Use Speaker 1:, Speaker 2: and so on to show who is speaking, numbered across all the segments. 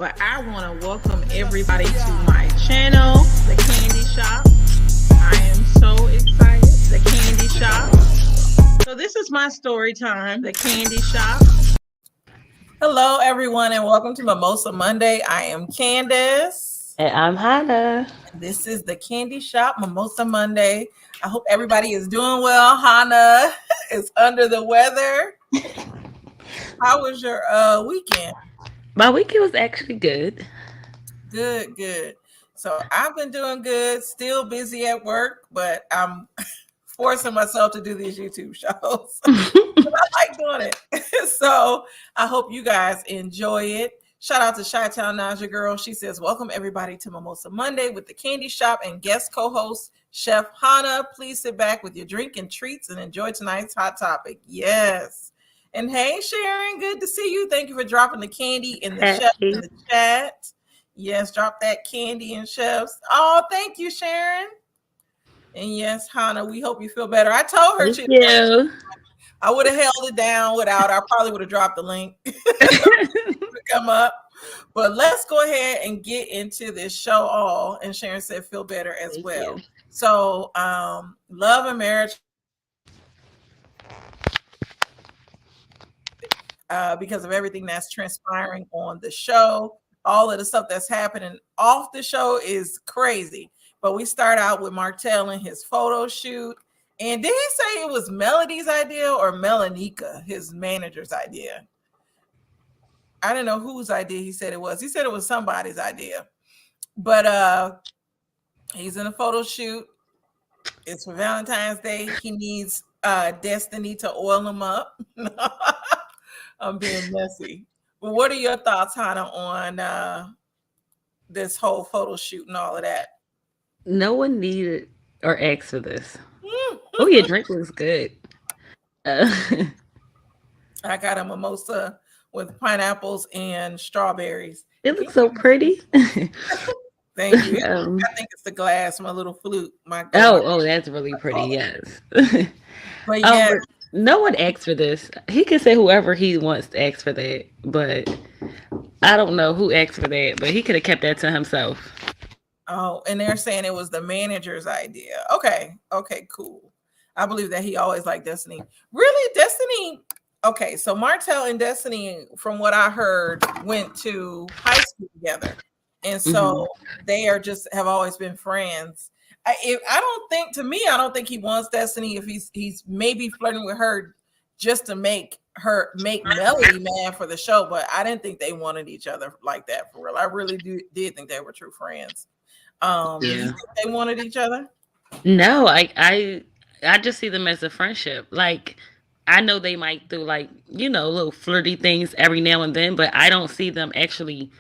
Speaker 1: But I want to welcome everybody to my channel, The Candy Shop. I am so excited. The Candy Shop. So this is my story time, The Candy Shop. Hello, everyone, and welcome to Mimosa Monday. I am Candace.
Speaker 2: And I'm Hannah.
Speaker 1: This is The Candy Shop, Mimosa Monday. I hope everybody is doing well. Hannah is under the weather. How was your weekend?
Speaker 2: My weekend was actually good.
Speaker 1: Good. So I've been doing good, still busy at work, but I'm forcing myself to do these YouTube shows. I like doing it. So I hope you guys enjoy it. Shout out to Chi-Town Naja Girl. She says, welcome everybody to Mimosa Monday with The Candy Shop and guest co-host Chef Hannah. Please sit back with your drink and treats and enjoy tonight's hot topic. Yes. And hey, Sharon, good to see you. Thank you for dropping the candy in the chef in the chat. Yes, drop that candy in chefs. Oh, thank you, Sharon. And yes, Hannah, we hope you feel better. I told her I would have held it down without. I probably would have dropped the link to come up. But let's go ahead and get into this show all. And Sharon said feel better as well. So love and marriage. Because of everything that's transpiring on the show, all of the stuff that's happening off the show is crazy. But we start out with Martell and his photo shoot. And did he say it was Melody's idea or Melanika, his manager's idea? I don't know whose idea he said it was. He said it was somebody's idea. But he's in a photo shoot. It's for Valentine's Day. He needs Destiny to oil him up. I'm being messy. But what are your thoughts, Hannah, on this whole photo shoot and all of that?
Speaker 2: No one needed or asked for this. Oh, your drink looks good.
Speaker 1: I got a mimosa with pineapples and strawberries.
Speaker 2: It looks so pretty.
Speaker 1: Thank you. I think it's the glass, my little flute.
Speaker 2: Oh, that's really pretty. Yes.
Speaker 1: But yeah.
Speaker 2: No one asked for this. He can say whoever he wants to ask for that, but I don't know who asked for that, but he could have kept that to himself.
Speaker 1: Oh, and they're saying it was the manager's idea. Okay, cool. I believe that he always liked Destiny. Really, Destiny? Okay, so Martell and Destiny, from what I heard, went to high school together. And so they have always been friends. I don't think he wants Destiny if he's maybe flirting with her just to make Melody mad for the show, but I didn't think they wanted each other like that for real. I really did think they were true friends. You think they wanted each other?
Speaker 2: No, I just see them as a friendship. Like, I know they might do little flirty things every now and then, but I don't see them actually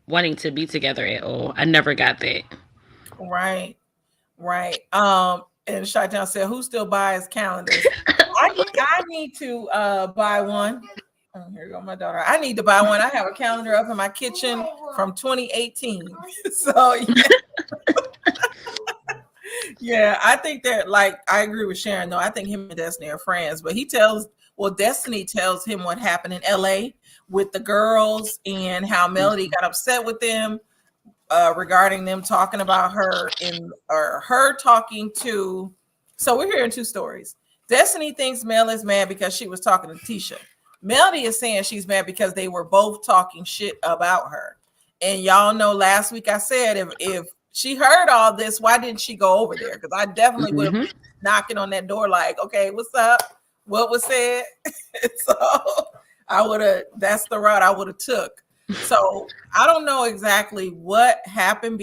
Speaker 2: wanting to be together at all. I never got that.
Speaker 1: Right. And Chi-Town said, who still buys calendars? I need to buy one. Oh, here go my daughter. I need to buy one. I have a calendar up in my kitchen from 2018. So yeah, I think that I agree with Sharon though. I think him and Destiny are friends, but Destiny tells him what happened in LA with the girls and how Melody got upset with them. Regarding them talking about her or her talking to. So we're hearing two stories. Destiny thinks Mel is mad because she was talking to Tisha. Melody is saying she's mad because they were both talking shit about her. And y'all know last week I said if she heard all this, why didn't she go over there? Because I definitely would have been knocking on that door like, okay, what's up? What was said? So that's the route I would have took. So I don't know exactly what happened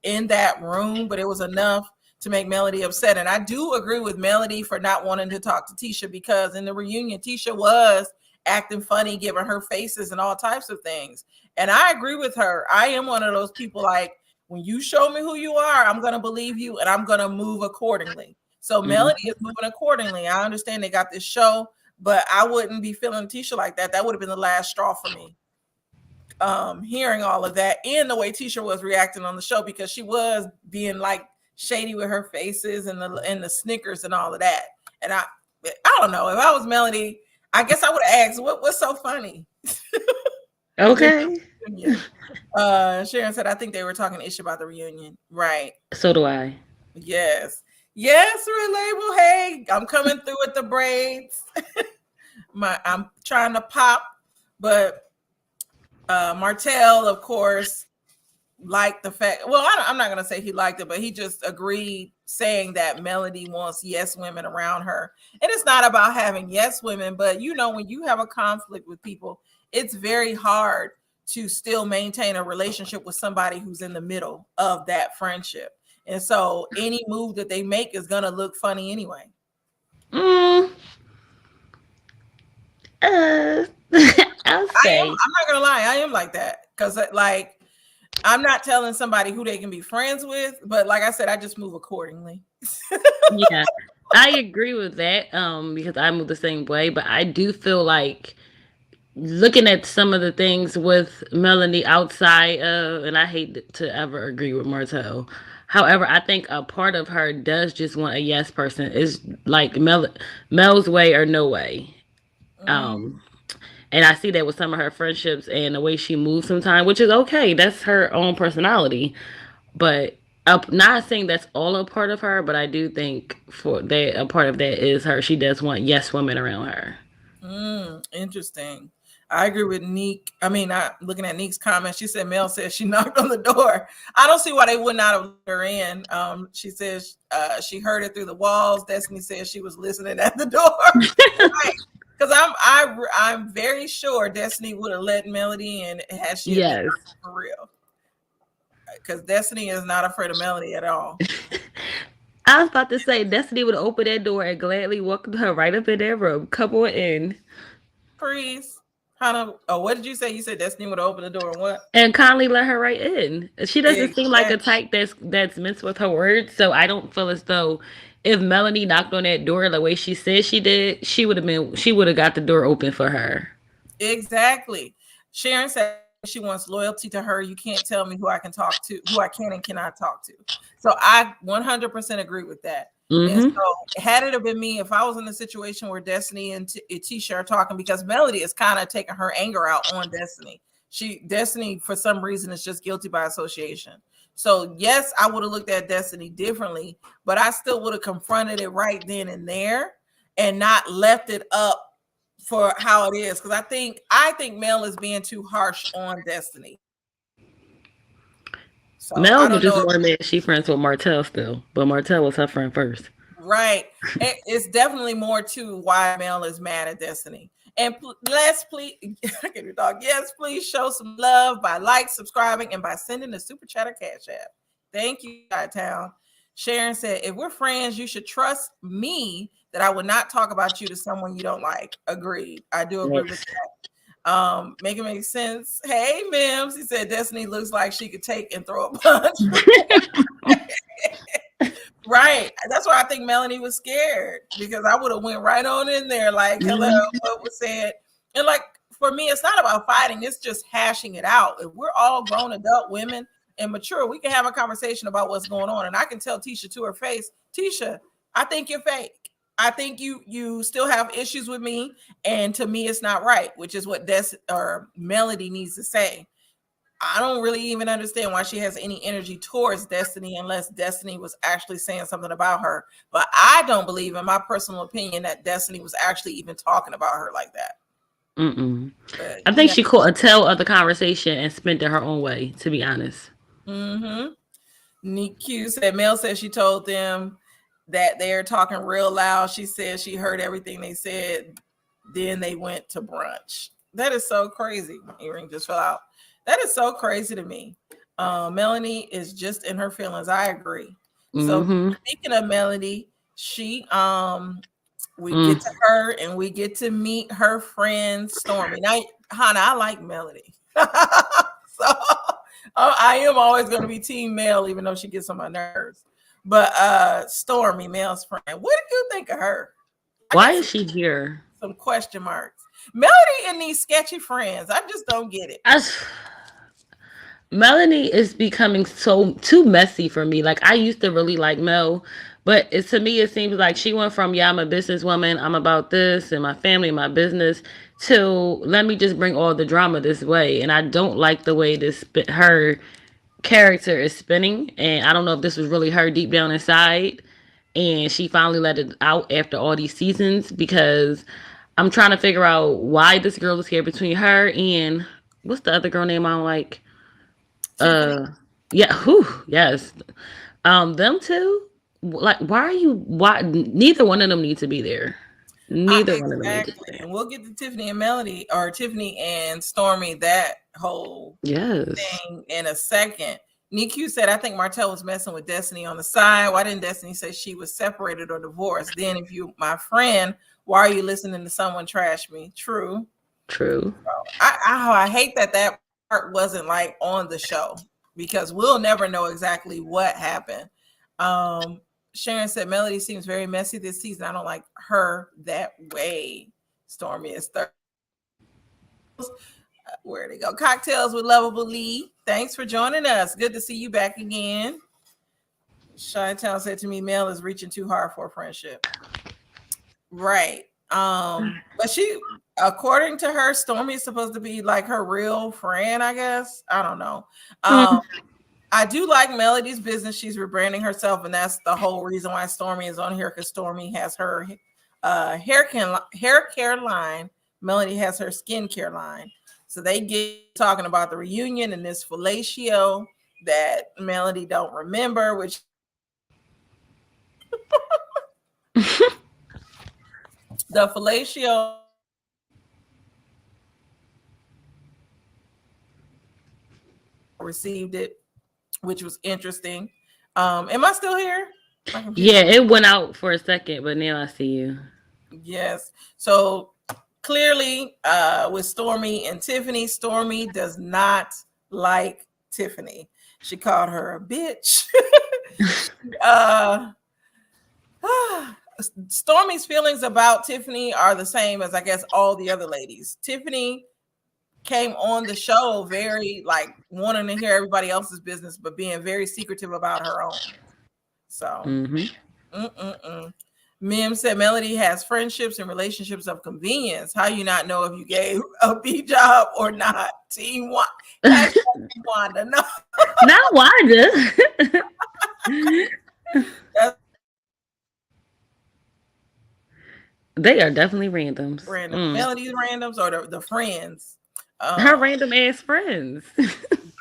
Speaker 1: in that room, but it was enough to make Melody upset. And I do agree with Melody for not wanting to talk to Tisha, because in the reunion, Tisha was acting funny, giving her faces and all types of things. And I agree with her. I am one of those people, like, when you show me who you are, I'm going to believe you and I'm going to move accordingly. So Melody is moving accordingly. I understand they got this show, but I wouldn't be feeling Tisha like that. That would have been the last straw for me. Hearing all of that and the way Tisha was reacting on the show, because she was being like shady with her faces and the Snickers and all of that. And I don't know, if I was Melody, I guess I would have asked, what's so funny?
Speaker 2: Okay.
Speaker 1: reunion. Sharon said, I think they were talking ish about the reunion. Right.
Speaker 2: So do I.
Speaker 1: Yes. Yes, Relabel. Hey, I'm coming through with the braids. I'm trying to pop, but Martell, of course, liked the fact. Well, I'm not gonna say he liked it, but he just agreed, saying that Melody wants yes women around her, and it's not about having yes women, but when you have a conflict with people, it's very hard to still maintain a relationship with somebody who's in the middle of that friendship, and so any move that they make is gonna look funny anyway.
Speaker 2: Mm, uh, I'll
Speaker 1: I'm
Speaker 2: say.
Speaker 1: not gonna lie, I am like that because like I'm not telling somebody who they can be friends with, but like I said, I just move accordingly.
Speaker 2: Yeah, I agree with that. Because I move the same way, but I do feel like looking at some of the things with Melanie outside of, and I hate to ever agree with Martell. However, I think a part of her does just want a yes person. It's like Mel's way or no way.
Speaker 1: Mm,
Speaker 2: Um, and I see that with some of her friendships and the way she moves sometimes, which is okay. That's her own personality. But not saying that's all a part of her, but I do think for that a part of that is her. She does want yes women around her.
Speaker 1: interesting. I agree with Neek. I mean, not looking at Neek's comment. She said Mel said she knocked on the door. I don't see why they would not have let her in. She says she heard it through the walls. Destiny says she was listening at the door. Right. Because I'm very sure Destiny would have let Melody in had she have been
Speaker 2: Yes.
Speaker 1: for real. Because Destiny is not afraid of Melody at all.
Speaker 2: I was about to say Destiny would open that door and gladly welcome her right up in that room. Come on in.
Speaker 1: Freeze. Hannah, oh, what did you say? You said Destiny would open the door and what?
Speaker 2: And kindly let her right in. She doesn't seem like a
Speaker 1: Exactly.
Speaker 2: type that's minced with her words, so I don't feel as though if Melanie knocked on that door the way she said she did, she would have got the door open for her.
Speaker 1: Exactly. Sharon said she wants loyalty to her. You can't tell me who I can talk to, who I can and cannot talk to. So I 100% agree with that. And
Speaker 2: Mm-hmm.
Speaker 1: so, had it have been me, if I was in a situation where Destiny and Tisha are talking, because Melody is kind of taking her anger out on Destiny. Destiny, for some reason, is just guilty by association. So, yes, I would have looked at Destiny differently, but I still would have confronted it right then and there and not left it up for how it is, because I think Mel is being too harsh on Destiny. So I
Speaker 2: Mel was
Speaker 1: don't
Speaker 2: just
Speaker 1: know.
Speaker 2: more mad she friends with Martell still, but Martell was her friend first.
Speaker 1: Right, it's definitely more to why Mel is mad at Destiny. And let's please, yes, please show some love by subscribing, and by sending a super chat or cash app. Thank you, Town. Sharon said, if we're friends, you should trust me that I would not talk about you to someone you don't like. Agreed. I do agree with
Speaker 2: Yes.
Speaker 1: that. Make it make sense. Hey, Mims. He said Destiny looks like she could take and throw a punch. Right. That's why I think Melanie was scared, because I would have went right on in there like, hello, what was said? And like, for me, it's not about fighting. It's just hashing it out. If we're all grown adult women and mature, we can have a conversation about what's going on. And I can tell Tisha to her face, Tisha, I think you're fake. I think you still have issues with me. And to me, it's not right, which is what Melody needs to say. I don't really even understand why she has any energy towards Destiny unless Destiny was actually saying something about her. But I don't believe, in my personal opinion, that Destiny was actually even talking about her like that.
Speaker 2: Mm-mm.
Speaker 1: But
Speaker 2: I think she caught a tail of the conversation and spent it her own way, to be honest.
Speaker 1: Mm-hmm. Nick Q said, Mel said she told them that they're talking real loud. She said she heard everything they said. Then they went to brunch. That is so crazy. My earring just fell out. That is so crazy to me. Melanie is just in her feelings. I agree. So
Speaker 2: Mm-hmm.
Speaker 1: speaking of Melanie, we get to her and we get to meet her friend Stormy. Now, Hannah, I like Melanie. So I am always going to be team Mel, even though she gets on my nerves. But Stormy, Mel's friend, what did you think of her?
Speaker 2: Why is she here?
Speaker 1: Some question marks. Melody and these sketchy friends, I just don't get it.
Speaker 2: Melanie is becoming so too messy for me. Like I used to really like Mel, but to me it seems like she went from I'm a businesswoman, I'm about this and my family, my business, to let me just bring all the drama this way. And I don't like the way her character is spinning. And I don't know if this was really her deep down inside. And she finally let it out after all these seasons because I'm trying to figure out why this girl is here between her and what's the other girl name I don't like?
Speaker 1: Tiffany.
Speaker 2: Uh, yeah, whew, yes. Them two, like, why are you? Why neither one of them need to be there. Neither one of them need to be
Speaker 1: Exactly.
Speaker 2: there.
Speaker 1: And we'll get to Tiffany and Melody or Tiffany and Stormy, that whole
Speaker 2: Yes,
Speaker 1: thing in a second. NQ said, I think Martell was messing with Destiny on the side. Why didn't Destiny say she was separated or divorced? Then, if you, my friend, why are you listening to someone trash me? True.
Speaker 2: true.
Speaker 1: I hate that that part wasn't like on the show because we'll never know exactly what happened. Um, Sharon said Melody seems very messy this season. I don't like her that way. Stormy is third. Where they go? Cocktails with Lovable Lee. Thanks for joining us. Good to see you back again. Chi-Town said to me, Mel is reaching too hard for a friendship. Right. But she, according to her, Stormy is supposed to be like her real friend, I guess. I don't know.
Speaker 2: Hmm.
Speaker 1: I do like Melody's business. She's rebranding herself, and that's the whole reason why Stormy is on here, because Stormy has her hair care line. Melody has her skincare line. So they get talking about the reunion and this fellatio that Melody don't remember, which the fellatio received it, which was interesting. Am I still here? My computer.
Speaker 2: Yeah, it went out for a second, but now I see you.
Speaker 1: Yes. So clearly, with Stormy and Tiffany, Stormy does not like Tiffany. She called her a bitch. uh, Stormy's feelings about Tiffany are the same as, I guess, all the other ladies. Tiffany came on the show very like wanting to hear everybody else's business, but being very secretive about her own. So,
Speaker 2: Hmm.
Speaker 1: Mim said Melody has friendships and relationships of convenience. How you not know if you gave a B job or not? Team one. Hashtag Wanda. No,
Speaker 2: Not Wanda.
Speaker 1: that's
Speaker 2: They are definitely randoms.
Speaker 1: random.
Speaker 2: Mm.
Speaker 1: Melody's randoms or the friends.
Speaker 2: Her random ass friends.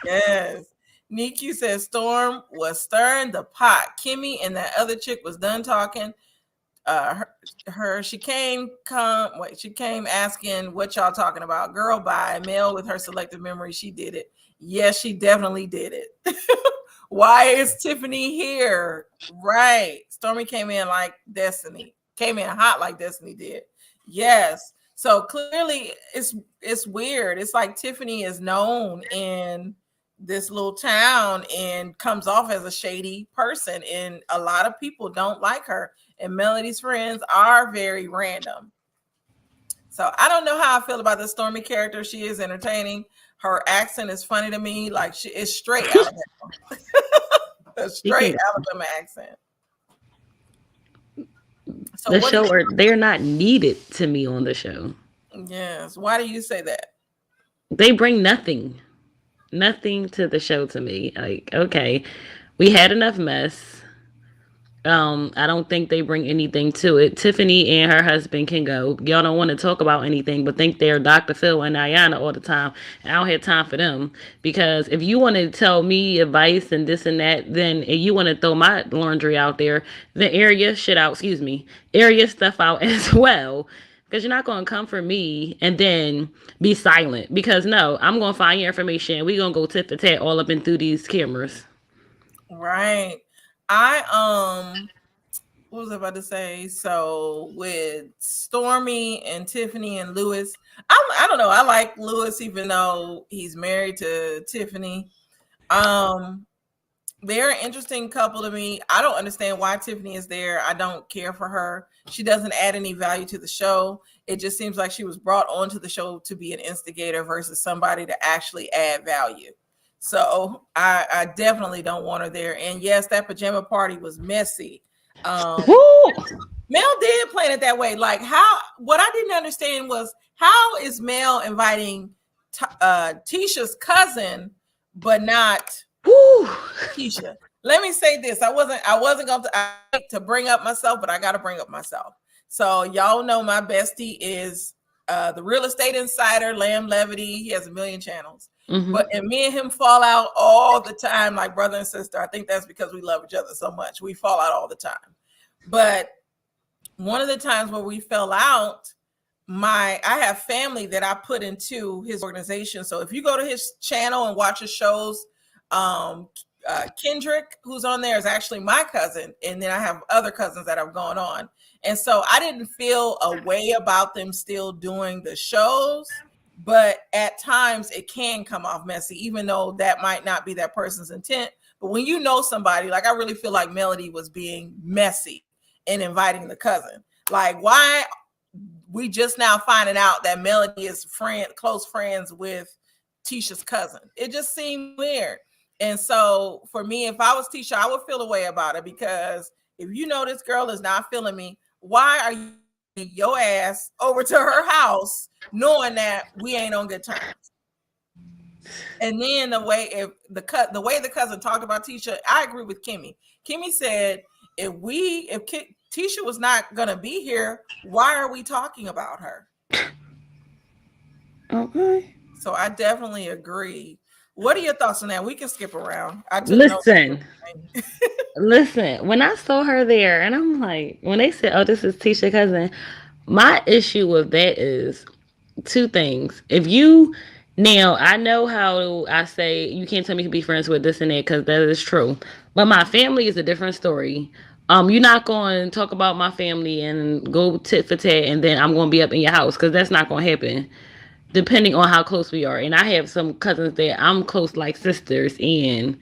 Speaker 1: Yes. Nikki says Storm was stirring the pot. Kimmy and that other chick was done talking. She came asking what y'all talking about. Girl, bye. Mel with her selective memory, she did it. Yes, she definitely did it. Why is Tiffany here? Right. Stormy came in like Destiny. Came in hot like Destiny did. Yes. So clearly it's weird. It's like Tiffany is known in this little town and comes off as a shady person, and a lot of people don't like her. And Melody's friends are very random. So I don't know how I feel about the Stormy character. She is entertaining. Her accent is funny to me. Like she is straight Alabama. A straight
Speaker 2: Speaking
Speaker 1: Alabama accent. So
Speaker 2: the
Speaker 1: what
Speaker 2: show, or they're not needed to me on the show.
Speaker 1: yes. Why do you say that?
Speaker 2: They bring nothing to the show to me. Like, okay, we had enough mess. I don't think they bring anything to it. Tiffany and her husband can go. Y'all don't want to talk about anything, but think they're Dr. Phil and Ayana all the time. And I don't have time for them because if you want to tell me advice and this and that, then if you want to throw my laundry out there, then air your shit out. Excuse me, air your stuff out as well. Because you're not going to come for me and then be silent. Because no, I'm going to find your information. We're going to go tit for tat all up and through these cameras.
Speaker 1: Right. I what was I about to say? So with Stormy and Tiffany and Lewis, I don't know. I like Lewis even though he's married to Tiffany. Um, they're an interesting couple to me. I don't understand why Tiffany is there. I don't care for her. She doesn't add any value to the show. It just seems like she was brought onto the show to be an instigator versus somebody to actually add value. So I definitely don't want her there. And yes, that pajama party was messy. Um,
Speaker 2: Woo!
Speaker 1: Mel did plan it that way. Like how? What I didn't understand was how is Mel inviting Tisha's cousin, but not
Speaker 2: Woo.
Speaker 1: Tisha? Let me say this: I wasn't going to bring up myself, but I got to bring up myself. So y'all know my bestie is the real estate insider, Lamb Levity. He has a million channels.
Speaker 2: Mm-hmm.
Speaker 1: And me and him fall out all the time, like brother and sister. I think that's because we love each other so much. We fall out all the time. But one of the times where we fell out, I have family that I put into his organization. So if you go to his channel and watch his shows, um, Kendrick, who's on there, is actually my cousin, and then I have other cousins that have gone on. And so I didn't feel a way about them still doing the shows, but at times it can come off messy, even though that might not be that person's intent. But when you know somebody, like I really feel like Melody was being messy in inviting the cousin. Like, why we just now finding out that Melody is close friends with Tisha's cousin? It just seemed weird. And so for me, if I was Tisha, I would feel a way about it, because if you know this girl is not feeling me, why are you your ass over to her house knowing that we ain't on good terms? And then the way the cousin talked about Tisha, I agree with Kimmy. Kimmy said, if Tisha was not gonna be here, why are we talking about her?
Speaker 2: Okay.
Speaker 1: So I definitely agree. What are your thoughts on that? We can skip around. I took
Speaker 2: Listen. Listen, when I saw her there, and I'm like, when they said, "Oh, this is Tisha cousin," my issue with that is two things. If you now, I know how I say you can't tell me to be friends with this and that, because that is true. But my family is a different story. You're not going to talk about my family and go tit for tat, and then I'm going to be up in your house, because that's not going to happen. Depending on how close we are, and I have some cousins that I'm close like sisters, and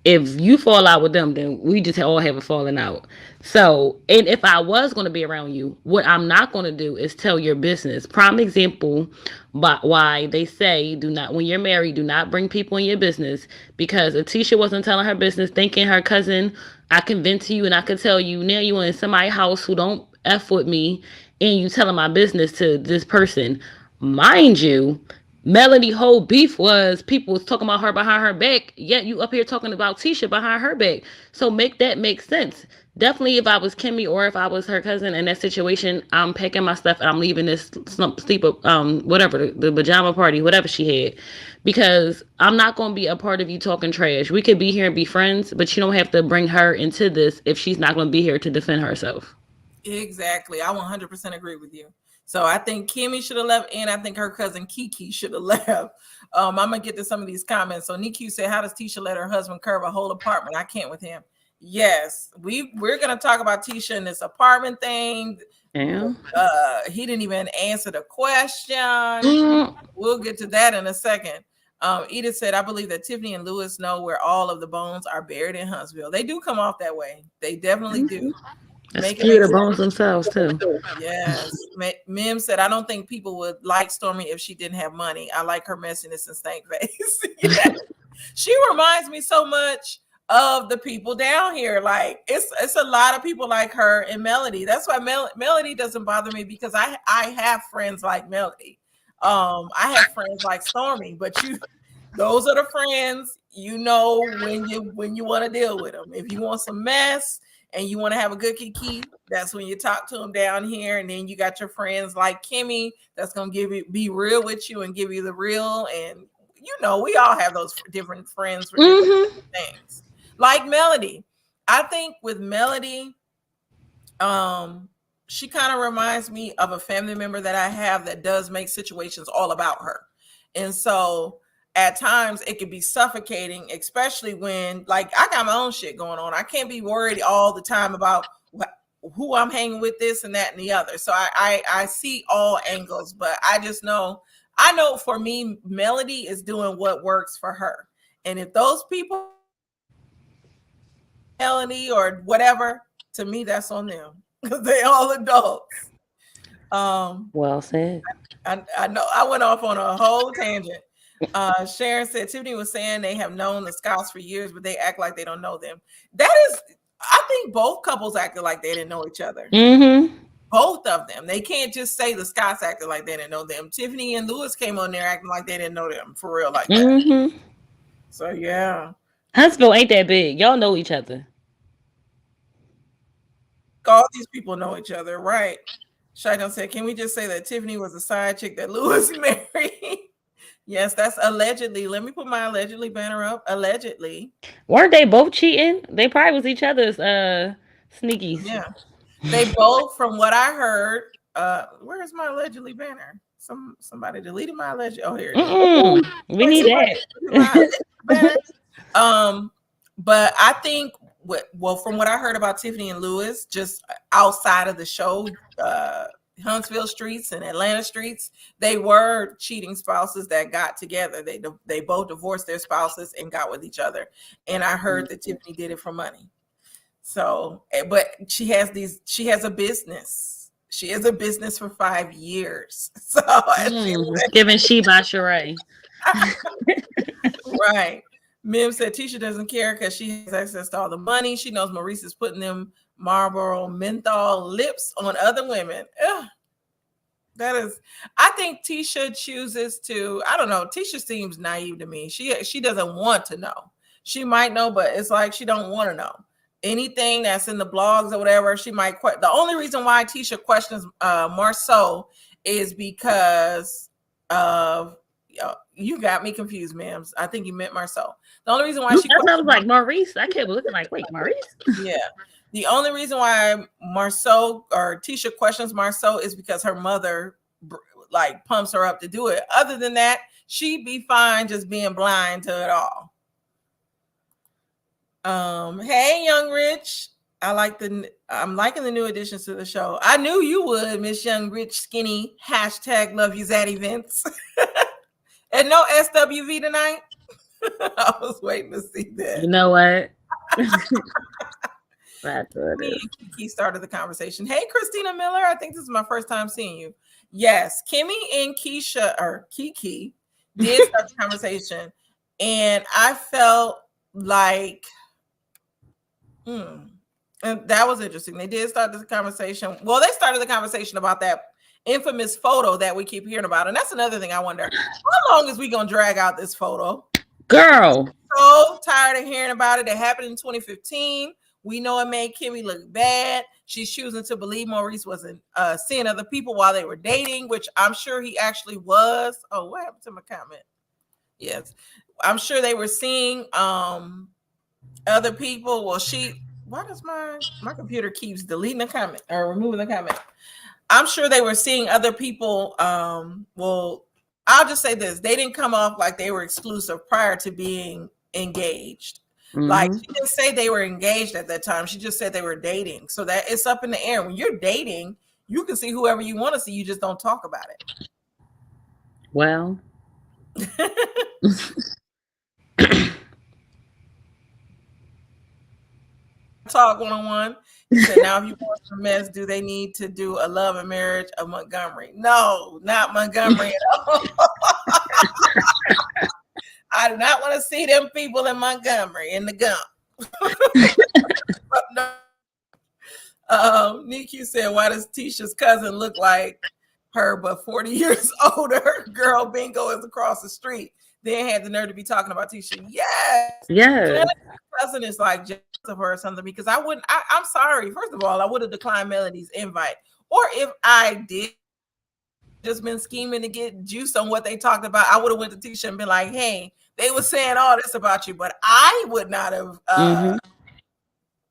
Speaker 2: if you fall out with them, then we just all have a falling out. So, and if I was going to be around you, what I'm not going to do is tell your business. Prime example, but why they say do not, when you're married, do not bring people in your business. Because if Tisha wasn't telling her business, thinking her cousin, I can vent to you and I could tell you, now you in somebody's house who don't F with me, and you telling my business to this person. Mind you, Melody whole beef was people was talking about her behind her back, yet you up here talking about Tisha behind her back. So make that make sense. Definitely, if I was Kimmy or if I was her cousin in that situation, I'm packing my stuff and I'm leaving this whatever, the pajama party, whatever she had, because I'm not going to be a part of you talking trash. We could be here and be friends, but you don't have to bring her into this if she's not going to be here to defend herself.
Speaker 1: Exactly. I 100% agree with you. So I think Kimmy should have left, and I think her cousin Kiki should have left. I'm gonna get to some of these comments. So Niku said, "How does Tisha let her husband curve a whole apartment? I can't with him." Yes, we're gonna talk about Tisha and this apartment thing.
Speaker 2: Yeah.
Speaker 1: He didn't even answer the question.
Speaker 2: Mm.
Speaker 1: We'll get to that in a second. Edith said, "I believe that Tiffany and Lewis know where all of the bones are buried in Huntsville. They do come off that way. They definitely do."
Speaker 2: Skew the bones themselves too.
Speaker 1: Yes. Mim said, "I don't think people would like Stormy if she didn't have money. I like her messiness and stank face." Yes. She reminds me so much of the people down here. Like it's a lot of people like her and Melody. That's why Melody doesn't bother me, because I have friends like Melody. I have friends like Stormy, but those are the friends you know when you want to deal with them. If you want some mess and you want to have a good kiki, that's when you talk to them down here. And then you got your friends like Kimmy that's gonna be real with you and give you the real. And we all have those different friends for different things. Like Melody, I think with Melody, she kind of reminds me of a family member that I have that does make situations all about her, and so at times it can be suffocating, especially when, like, I got my own shit going on. I can't be worried all the time about who I'm hanging with, this and that and the other. So I see all angles, but I know for me, Melody is doing what works for her. And if those people, Melody or whatever, to me, that's on them, because they all adults.
Speaker 2: Well said.
Speaker 1: I know I went off on a whole tangent. Sharon said Tiffany was saying they have known the Scouts for years, but they act like they don't know them. That is, I think both couples acted like they didn't know each other.
Speaker 2: Mm-hmm.
Speaker 1: Both of them. They can't just say the Scotts acted like they didn't know them. Tiffany and Lewis came on there acting like they didn't know them for real like that.
Speaker 2: Mm-hmm.
Speaker 1: So yeah.
Speaker 2: Huntsville ain't that big. Y'all know each other.
Speaker 1: All these people know each other, right? Shaitan said, can we just say that Tiffany was a side chick that Lewis married? Yes, that's allegedly. Let me put my allegedly banner up. Allegedly.
Speaker 2: Weren't they both cheating? They probably was each other's sneakies.
Speaker 1: Yeah. They both, from what I heard, where's my allegedly banner? Somebody deleted my alleged. Oh, here it is.
Speaker 2: We need that.
Speaker 1: Banner. But I think well, from what I heard about Tiffany and Lewis, just outside of the show, Huntsville streets and Atlanta streets, they were cheating spouses that got together. They both divorced their spouses and got with each other. And I heard that Tiffany did it for money. So, but she has a business. She has a business for 5 years. So
Speaker 2: giving she by Sheree.
Speaker 1: Right. Mim said Tisha doesn't care because she has access to all the money. She knows Maurice is putting them Marlboro menthol lips on other women. Ugh. That is, I think Tisha chooses to, I don't know. Tisha seems naive to me. She doesn't want to know. She might know, but it's like she don't want to know. Anything that's in the blogs or whatever, she might question. The only reason why Tisha questions Marceau is because of, you got me confused, ma'am. I think you meant Marceau. The only reason why she
Speaker 2: was like Maurice. I kept looking like, wait, Maurice?
Speaker 1: Yeah. The only reason why Marceau or Tisha questions Marceau is because her mother like pumps her up to do it. Other than that, she'd be fine just being blind to it all. Hey, Young Rich. I'm liking the new additions to the show. I knew you would, Miss Young Rich Skinny. # love you Zat events. And no SWV tonight. I was waiting to see that.
Speaker 2: You know what?
Speaker 1: Kiki started the conversation. Hey, Christina Miller. I think this is my first time seeing you. Yes, Kimmy and Keisha or Kiki did start the conversation, and I felt like, and that was interesting. They did start the conversation. Well, they started the conversation about that infamous photo that we keep hearing about, and that's another thing I wonder: how long is we gonna drag out this photo?
Speaker 2: Girl,
Speaker 1: I'm so tired of hearing about it. It happened in 2015. We know it made Kimmy look bad. She's choosing to believe Maurice wasn't seeing other people while they were dating, which I'm sure he actually was. Oh, what happened to my comment? Yes, I'm sure they were seeing other people. Well, why does my computer keeps deleting the comment or removing the comment? I'm sure they were seeing other people. Well, I'll just say this: they didn't come off like they were exclusive prior to being engaged. Mm-hmm. Like she didn't say they were engaged at that time. She just said they were dating. So that it's up in the air. When you're dating, you can see whoever you want to see. You just don't talk about it.
Speaker 2: Well.
Speaker 1: Talk 101. He said, now if you want some mess, do they need to do a love and marriage of Montgomery? No, not Montgomery at all. I do not want to see them people in Montgomery in the Gump. No. Niku said, why does Tisha's cousin look like her but 40 years older? Girl bingo is across the street. Then had the nerve to be talking about Tisha. Yes.
Speaker 2: Yes.
Speaker 1: Cousin is like jealous of her or something, because I'm sorry. First of all, I would have declined Melody's invite. Or if I did just been scheming to get juice on what they talked about, I would have went to Tisha and been like, hey, they were saying all this about you, but I would not have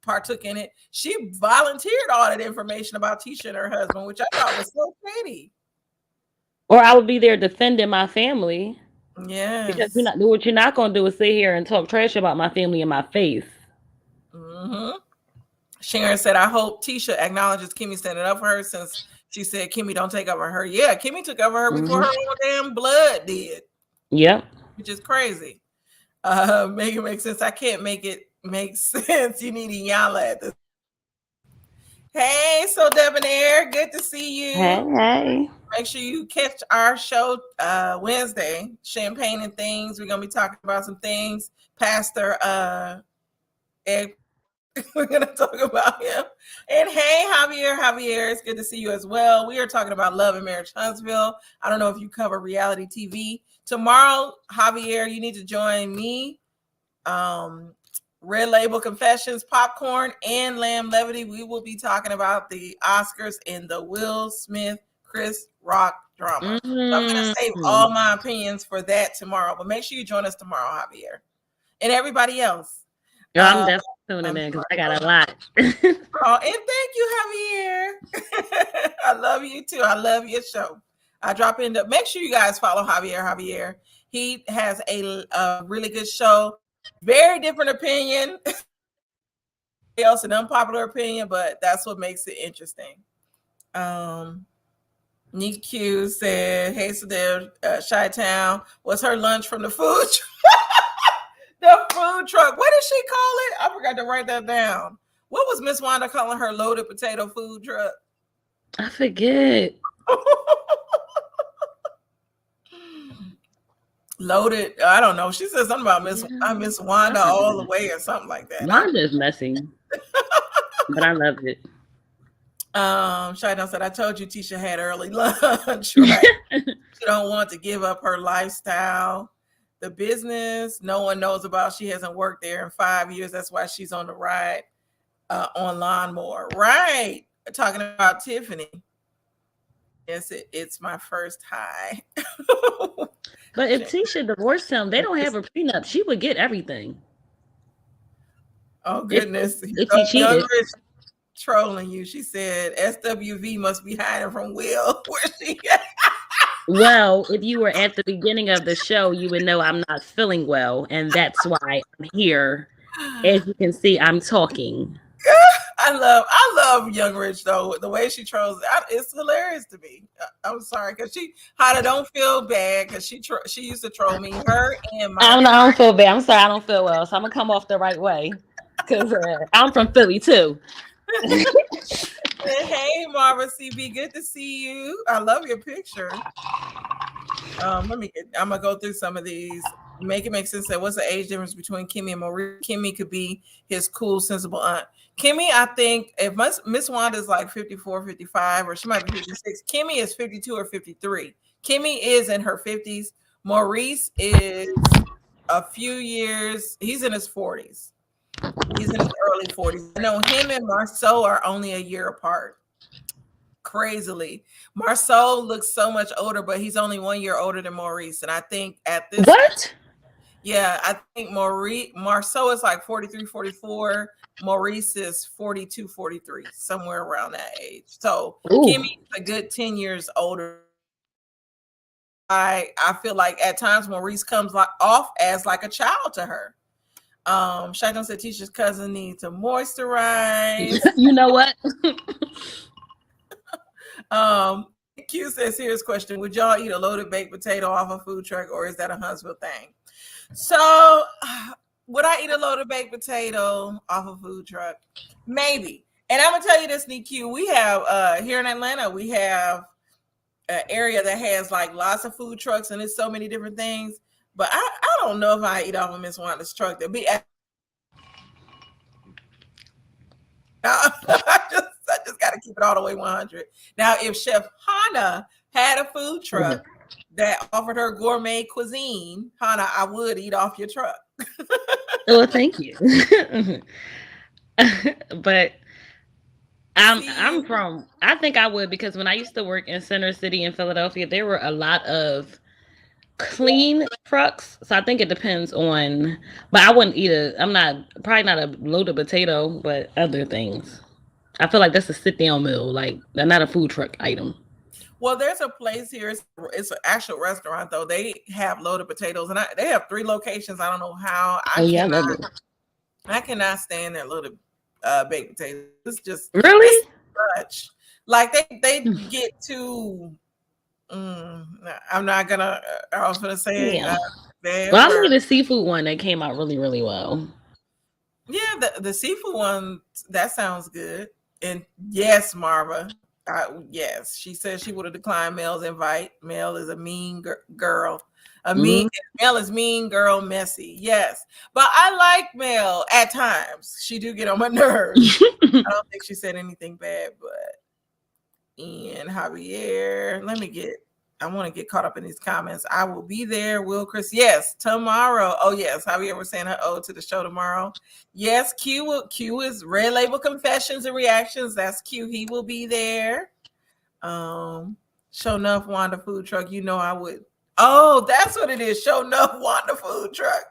Speaker 1: partook in it. She volunteered all that information about Tisha and her husband, which I thought was so petty.
Speaker 2: Or I would be there defending my family.
Speaker 1: Yeah.
Speaker 2: Because what you're not going to do is sit here and talk trash about my family in my face.
Speaker 1: Mm-hmm. Sharon said, I hope Tisha acknowledges Kimmy standing up for her, since she said Kimmy don't take over her. Yeah, Kimmy took over her before her own damn blood did.
Speaker 2: Yep.
Speaker 1: Which is crazy. Make it make sense. I can't make it make sense. You need Iyanla at this. Hey, so Debonair, good to see you.
Speaker 2: Hey.
Speaker 1: Make sure you catch our show Wednesday, Champagne and Things. We're going to be talking about some things. Pastor Ep2 We're going to talk about him. And hey, Javier, it's good to see you as well. We are talking about Love and Marriage Huntsville. I don't know if you cover reality TV. Tomorrow, Javier, you need to join me. Red Label Confessions, Popcorn, and Lamb Levity. We will be talking about the Oscars and the Will Smith, Chris Rock drama. So I'm going to save all my opinions for that tomorrow. But make sure you join us tomorrow, Javier. And everybody else.
Speaker 2: I'm definitely tuning in because I got a lot.
Speaker 1: Oh, and thank you, Javier. I love you too. I love your show. I drop in. Make sure you guys follow Javier. He has a really good show. Very different opinion. Else an unpopular opinion, but that's what makes it interesting. Nick Q said, "Hey, so there, Chi-Town. What's her lunch from the food truck?" The food truck. What did she call it? I forgot to write that down. What was Miss Wanda calling her loaded potato food truck?
Speaker 2: I forget.
Speaker 1: Loaded. I don't know. She said something about Miss Wanda all the way or something like that.
Speaker 2: Wanda is messy, but I love it.
Speaker 1: Shaidan said, "I told you Tisha had early lunch, right? She don't want to give up her lifestyle. The business no one knows about. She hasn't worked there in 5 years. That's why she's on the ride on Lawnmower." Right. Talking about Tiffany. Yes, it's my first high.
Speaker 2: But if Tisha divorced him, they don't have a prenup. She would get everything.
Speaker 1: Oh, goodness.
Speaker 2: If he cheated.
Speaker 1: Trolling you. She said SWV must be hiding from Will. Where's she at?
Speaker 2: Well, if you were at the beginning of the show, you would know I'm not feeling well, and that's why I'm here. As you can see, I'm talking.
Speaker 1: I love Young Rich though. The way she trolls, it's hilarious to me. I'm sorry because Hada, don't feel bad because she used to troll me. Her and my.
Speaker 2: I don't feel bad. I'm sorry, I don't feel well, so I'm gonna come off the right way because I'm from Philly too.
Speaker 1: Hey, Marva CB, good to see you. I love your picture. I'm gonna go through some of these. Make it make sense. What's the age difference between Kimmy and Marie? Kimmy could be his cool, sensible aunt. Kimmy, I think if Miss Wanda is like 54, 55, or she might be 56, Kimmy is 52 or 53. Kimmy is in her 50s. Maurice is a few years, he's in his 40s. He's in his early 40s. I know him and Marceau are only a year apart. Crazily. Marceau looks so much older, but he's only 1 year older than Maurice. And I think at this yeah, I think Marceau is like 43, 44. Maurice is 42, 43, somewhere around that age. So Kimmy's a good 10 years older. I feel like at times Maurice comes off as like a child to her. Shaitan said Tisha's cousin needs to moisturize.
Speaker 2: You know what?
Speaker 1: Q says, here's a question. Would y'all eat a loaded baked potato off a food truck, or is that a Huntsville thing? So would I eat a loaded baked potato off a food truck? Maybe. And I'm gonna tell you this, Q. We have here in Atlanta, we have an area that has like lots of food trucks, and there's so many different things. But I don't know if I eat off of Miss Wanda's truck. There'll be I just got to keep it all the way 100. Now, if Chef Hannah had a food truck that offered her gourmet cuisine, Hannah, I would eat off your truck.
Speaker 2: Well, thank you. But I think I would, because when I used to work in Center City in Philadelphia, there were a lot of clean trucks. So I think it depends on, but I wouldn't eat probably not a loaded potato, but other things. I feel like that's a sit down meal. Like, they're not a food truck item.
Speaker 1: Well, there's a place here. It's an actual restaurant though. They have loaded potatoes, and they have 3 locations. I don't know how. I cannot stand their loaded baked potatoes. It's just
Speaker 2: really
Speaker 1: much. Like they get too. I'm not gonna. I was gonna say.
Speaker 2: Yeah. Well, I look at the seafood one that came out really, really well.
Speaker 1: Yeah, the seafood one, that sounds good. And yes, Marva. Yes, she said she would have declined Mel's invite. Mel is a mean girl. Mean Mel is mean girl messy. Yes. But I like Mel at times. She do get on my nerves. I don't think she said anything bad, but Ian Javier. I want to get caught up in these comments. I will be there. Will Chris? Yes, tomorrow. Oh, yes. Javier was saying her ode to the show tomorrow. Yes, Q is Red Label Confessions and Reactions. That's Q. He will be there. Show enough Wanda food truck. You know I would. Oh, that's what it is. Show enough Wanda food truck.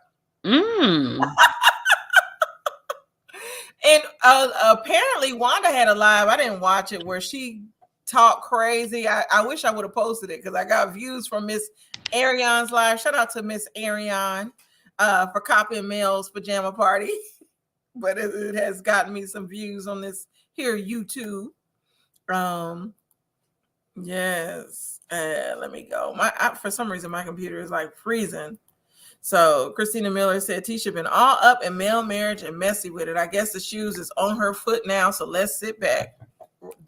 Speaker 1: And apparently Wanda had a live. I didn't watch it, where she talked crazy. I wish I would have posted it because I got views from Miss Arion's live. Shout out to Miss Arion for copying Mel's pajama party. But it has gotten me some views on this here YouTube. Yes. Let me go. For some reason my computer is like freezing. So Christina Miller said Tisha been all up in male marriage and messy with it. I guess the shoes is on her foot now, so let's sit back.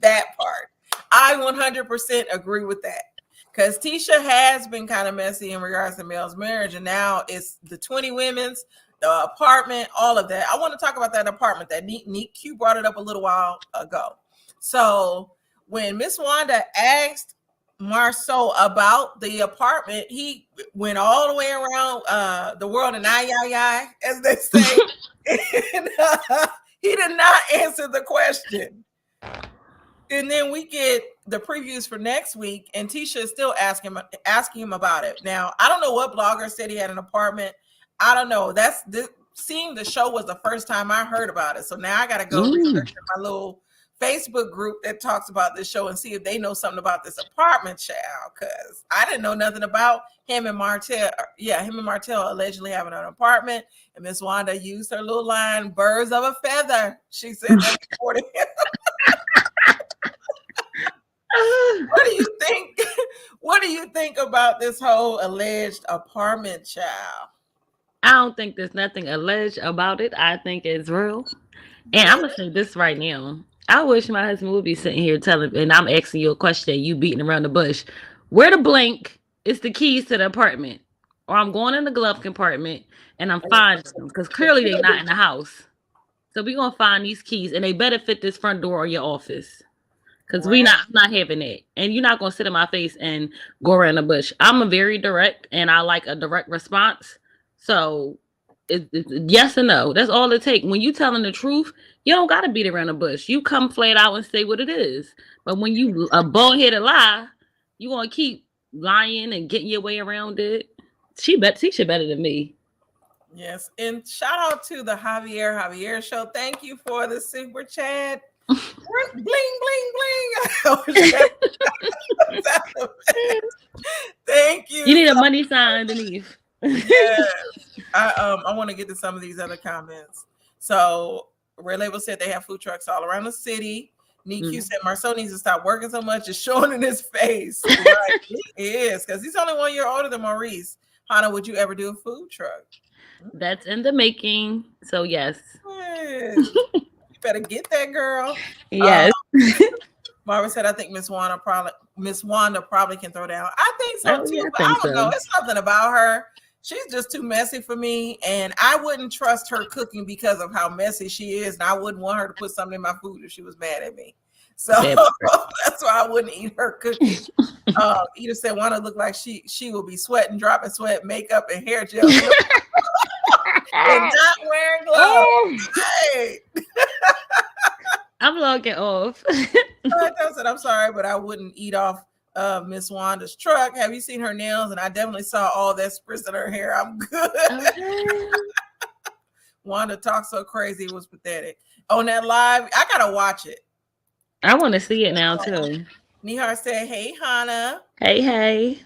Speaker 1: That part. I 100% agree with that. Because Tisha has been kind of messy in regards to Mel's marriage, and now it's the 20 women's, the apartment, all of that. I want to talk about that apartment. That Neat Q brought it up a little while ago. So when Miss Wanda asked Marceau about the apartment, he went all the way around the world and I, as they say. And, he did not answer the question. And then we get the previews for next week, and Tisha is still asking him about it. Now, I don't know what blogger said he had an apartment. I don't know. Seeing the show was the first time I heard about it. So now I got to go research my little Facebook group that talks about this show and see if they know something about this apartment, child, because I didn't know nothing about him and Martell. Yeah, him and Martell allegedly having an apartment, and Miss Wanda used her little line, birds of a feather. She said that before him. What do you think? What do you think about this whole alleged apartment, child?
Speaker 2: I don't think there's nothing alleged about it. I think it's real. And I'm going to say this right now. I wish my husband would be sitting here telling, and I'm asking you a question, you beating around the bush. Where the blank is the keys to the apartment? Or I'm going in the glove compartment and I'm finding them, because clearly they're not in the house. So we're going to find these keys, and they better fit this front door or your office. Because I'm not having it. And you're not going to sit in my face and go around the bush. I'm a very direct, and I like a direct response. So it's yes and no. That's all it takes. When you telling the truth, you don't got to beat around the bush. You come flat out and say what it is. But when you a bullheaded lie, you going to keep lying and getting your way around it. Tisha better than me.
Speaker 1: Yes. And shout out to the Javier show. Thank you for the super chat. Bling, bling, bling. Thank you.
Speaker 2: You need a money sign underneath.
Speaker 1: Yes. I want to get to some of these other comments. So Red Label said they have food trucks all around the city. Nick said Marceau needs to stop working so much. It's showing in his face. Right. He is, because he's only 1 year older than Maurice. Hannah, would you ever do a food truck?
Speaker 2: That's in the making. So yes.
Speaker 1: Yes. Better get that, girl.
Speaker 2: Yes.
Speaker 1: Marvin said, I think Miss Wanda probably can throw down. I think so too.
Speaker 2: Yeah,
Speaker 1: but I don't know. It's something about her. She's just too messy for me, and I wouldn't trust her cooking because of how messy she is, and I wouldn't want her to put something in my food if she was mad at me. So that's why I wouldn't eat her cooking. Edith said Wanda looked like she will be sweating, dropping sweat, makeup, and hair gel. And not wearing gloves. Hey.
Speaker 2: I'm logging off.
Speaker 1: I said, I'm sorry, but I wouldn't eat off Miss Wanda's truck. Have you seen her nails? And I definitely saw all that spritz in her hair. I'm good. Okay. Wanda talked so crazy, it was pathetic. On that live, I gotta watch it.
Speaker 2: I want to see it now too.
Speaker 1: Nihar said, "Hey, Hannah."
Speaker 2: Hey.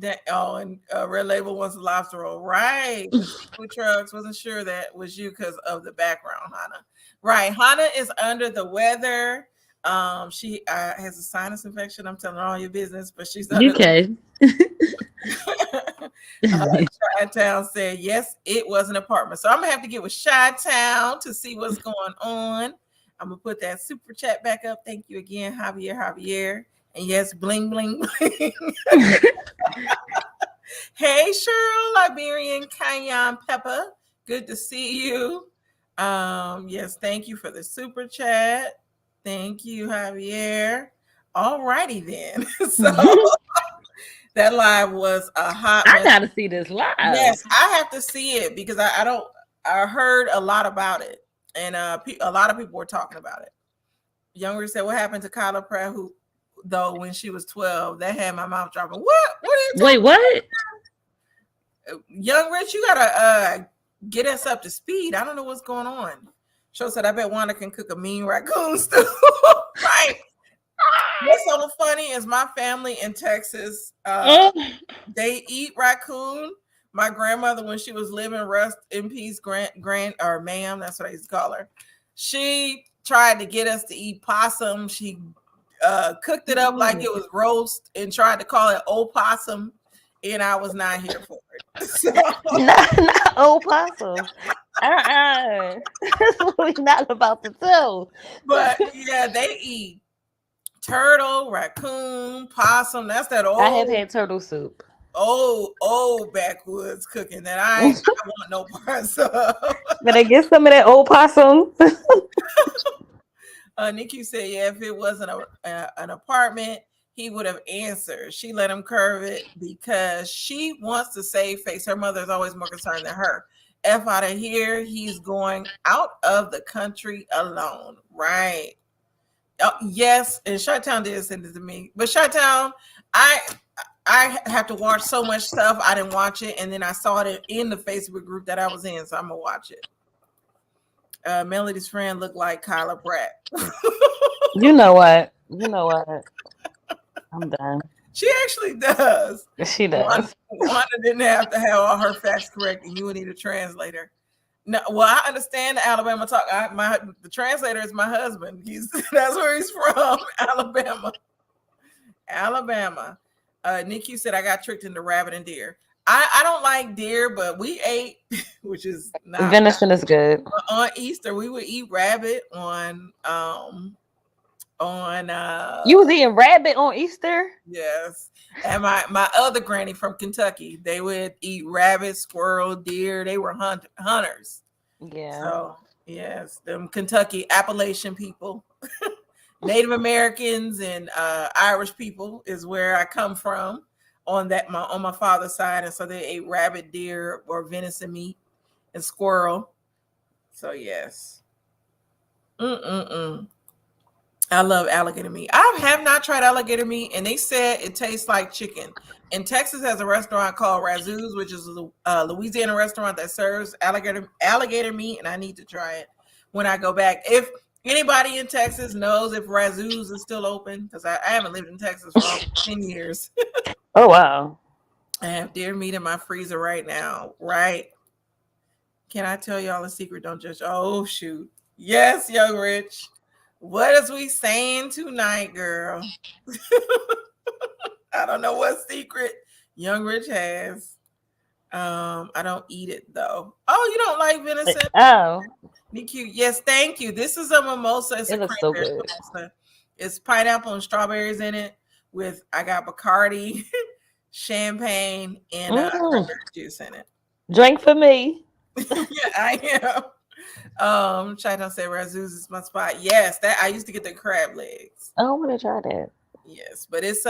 Speaker 1: And Red Label wants a lobster roll, right? Food trucks. Wasn't sure that was you because of the background, Hannah. Right, Hannah is under the weather. She has a sinus infection. I'm telling all your business, but she's under
Speaker 2: okay.
Speaker 1: Chi-Town said, yes, it was an apartment. So I'm gonna have to get with Chi-Town to see what's going on. I'm gonna put that super chat back up. Thank you again, Javier. And yes, bling, bling, bling. Hey, Cheryl, Liberian Cayenne Pepper. Good to see you. Yes, thank you for the super chat. Thank you, Javier. All righty then. So that live was a hot
Speaker 2: I
Speaker 1: mess.
Speaker 2: gotta see this live.
Speaker 1: Yes, I have to see it because I don't. I heard a lot about it, and a lot of people were talking about it. Younger said, "What happened to Kyla Pratt? Who, though, when she was 12, that had my mouth dropping. What? What are you talking
Speaker 2: Wait, what?
Speaker 1: about? Young Rich, you gotta get us up to speed. I don't know what's going on." Show said, "I bet Wanda can cook a mean raccoon stew." Right. What's so funny is my family in Texas. They eat raccoon. My grandmother, when she was living, rest in peace, grand or ma'am, that's what I used to call her. She tried to get us to eat possum. She cooked it up like it was roast and tried to call it opossum, and I was not here for it. So,
Speaker 2: not opossum. That's what we're not about to do.
Speaker 1: but yeah, they eat turtle, raccoon, possum. That's that old.
Speaker 2: I have had turtle soup.
Speaker 1: Old backwoods cooking that I want no parts of.
Speaker 2: Better get some of that old possum.
Speaker 1: Nikki said, "Yeah, if it wasn't an apartment, he would have answered. She let him curve it because she wants to save face. Her mother is always more concerned than her. F out of here. He's going out of the country alone." Right. Yes, and Chi-Town did send it to me, but Chi-Town, I have to watch so much stuff. I didn't watch it, and then I saw it in the Facebook group that I was in, so I'm gonna watch it. Melody's friend looked like Kyla Pratt.
Speaker 2: You know what? I'm done.
Speaker 1: She actually does.
Speaker 2: She does.
Speaker 1: Wanda didn't have to have all her facts correct, and you would need a translator. No, well, I understand the Alabama talk. The translator is my husband. That's where he's from, Alabama. Nikki said I got tricked into rabbit and deer. I don't like deer, but we ate, which is not
Speaker 2: venison is good.
Speaker 1: On Easter, we would eat rabbit on
Speaker 2: you was eating rabbit on Easter?
Speaker 1: Yes. And my other granny from Kentucky, they would eat rabbit, squirrel, deer. They were hunters.
Speaker 2: Yeah.
Speaker 1: So yes, them Kentucky Appalachian people. Native Americans and Irish people is where I come from on my father's side, and so they ate rabbit, deer, or venison meat and squirrel. So yes, I love alligator meat. I have not tried alligator meat, and they said it tastes like chicken. And Texas has a restaurant called Razoo's, which is a Louisiana restaurant that serves alligator meat, and I need to try it when I go back. If anybody in Texas knows if Razoo's is still open, because I haven't lived in Texas for almost 10 years.
Speaker 2: Oh, wow.
Speaker 1: I have deer meat in my freezer right now, right? Can I tell y'all a secret? Don't judge. Oh, shoot. Yes, Young Rich. What is we saying tonight, girl? I don't know what secret Young Rich has. I don't eat it, though. Oh, you don't like venison?
Speaker 2: Oh.
Speaker 1: Cute. Yes, thank you. This is a mimosa. It's
Speaker 2: it looks so good.
Speaker 1: Mimosa. It's pineapple and strawberries in it. I got Bacardi, champagne, and juice in it.
Speaker 2: Drink for me.
Speaker 1: Yeah, I am. Chi-Town said Razoo's is my spot. Yes, that I used to get the crab legs.
Speaker 2: I want to try that.
Speaker 1: Yes, but it's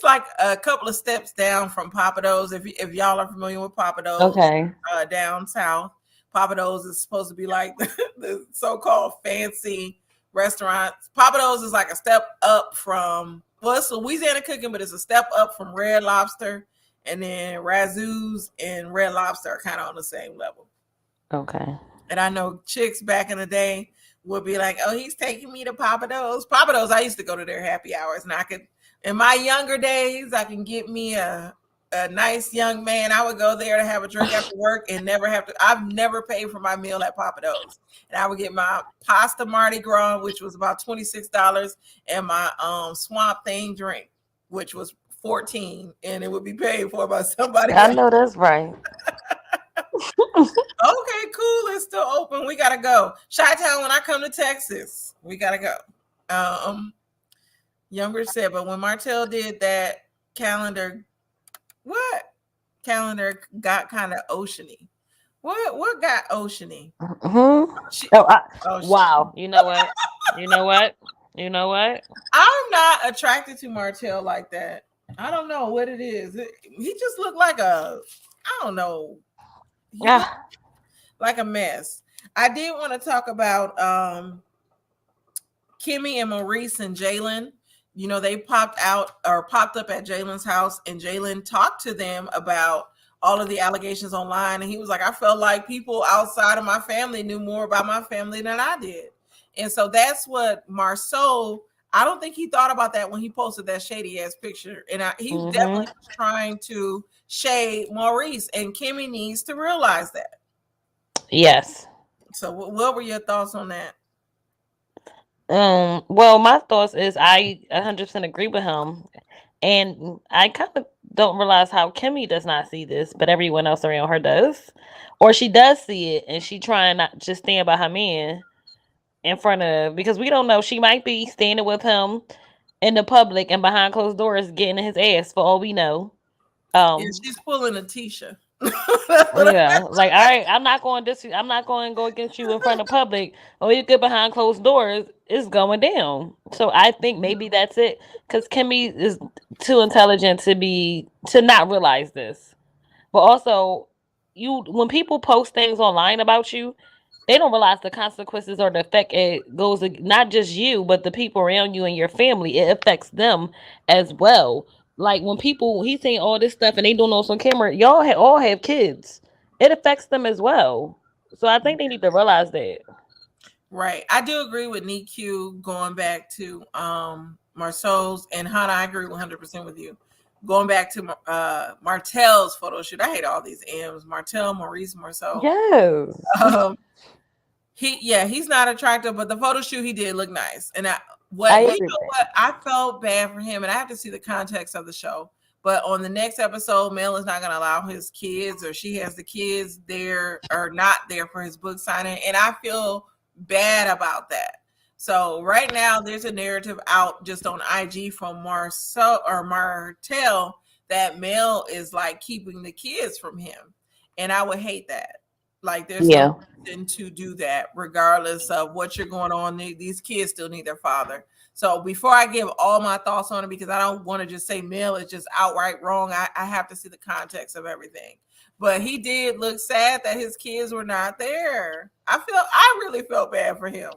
Speaker 1: like a couple of steps down from Papados. If y'all are familiar with Papados,
Speaker 2: okay,
Speaker 1: down south. Papados is supposed to be like the so-called fancy restaurants. Papados is like a step up from, well, it's Louisiana cooking, but it's a step up from Red Lobster, and then Razoo's and Red Lobster are kind of on the same level.
Speaker 2: Okay.
Speaker 1: And I know chicks back in the day would be like, "Oh, he's taking me to Papados." Papados, I used to go to their happy hours, and I could, in my younger days, I can get me a nice young man. I would go there to have a drink after work and never have to. I've never paid for my meal at Papados, and I would get my pasta Mardi Gras, which was about $26, and my Swamp Thing drink, which was $14, and it would be paid for by somebody
Speaker 2: I
Speaker 1: else.
Speaker 2: know that's right.
Speaker 1: Okay, cool. It's still open. We gotta go. Chi-Town, when I come to Texas, we gotta go. Younger said, but when Martell did that calendar, what? calendar got kind of oceany. What got oceany?
Speaker 2: Mm-hmm.
Speaker 1: She,
Speaker 2: Oh,
Speaker 1: oh,
Speaker 2: wow. You know what? You know what? You know what?
Speaker 1: I'm not attracted to Martell like that. I don't know what it is. He just looked like I don't know. He looked
Speaker 2: Ah,
Speaker 1: like a mess. I did want to talk about Kimmy and Maurice and Jalen. You know, they popped up at Jalen's house, and Jalen talked to them about all of the allegations online. And he was like, I felt like people outside of my family knew more about my family than I did. And so that's what Marceau, I don't think he thought about that when he posted that shady ass picture. And he
Speaker 2: mm-hmm.
Speaker 1: definitely was trying to shade Maurice, and Kimmy needs to realize that.
Speaker 2: Yes.
Speaker 1: So, what were your thoughts on that?
Speaker 2: Well, my thoughts is I 100% agree with him, and I kind of don't realize how Kimmy does not see this, but everyone else around her does, or she does see it, and she trying not just stand by her man in front of, because we don't know, she might be standing with him in the public and behind closed doors getting in his ass for all we know.
Speaker 1: Yeah,
Speaker 2: Um,
Speaker 1: she's pulling a Tisha. That's what
Speaker 2: Yeah, like all right, I'm not going to go against you in front of public. Or you get behind closed doors, it's going down. So I think maybe that's it, because Kimmy is too intelligent to not realize this. But also, you when people post things online about you, they don't realize the consequences or the effect it goes not just you, but the people around you and your family. It affects them as well. Like when people he's saying all this stuff and they doing this on camera, y'all all have kids. It affects them as well. So I think they need to realize that.
Speaker 1: Right. I do agree with NICU going back to Marceau's, and Hannah, I agree 100% with you. Going back to Martell's photo shoot. I hate all these M's. Martell, Maurice, Marceau.
Speaker 2: Yes.
Speaker 1: Um he's not attractive, but the photo shoot he did look nice. And
Speaker 2: I
Speaker 1: you
Speaker 2: agree with
Speaker 1: know
Speaker 2: that.
Speaker 1: what? I felt bad for him, and I have to see the context of the show. But on the next episode, Mel is not going to allow his kids, or she has the kids there or not there for his book signing, and I feel bad about that. So right now, there's a narrative out just on IG from Marcel or Martell that Mel is like keeping the kids from him, and I would hate that. Like, there's no
Speaker 2: Yeah.
Speaker 1: reason to do that, regardless of what you're going on. These kids still need their father. So before I give all my thoughts on it, because I don't want to just say Mel is just outright wrong, I have to see the context of everything. But he did look sad that his kids were not there. I really felt bad for him.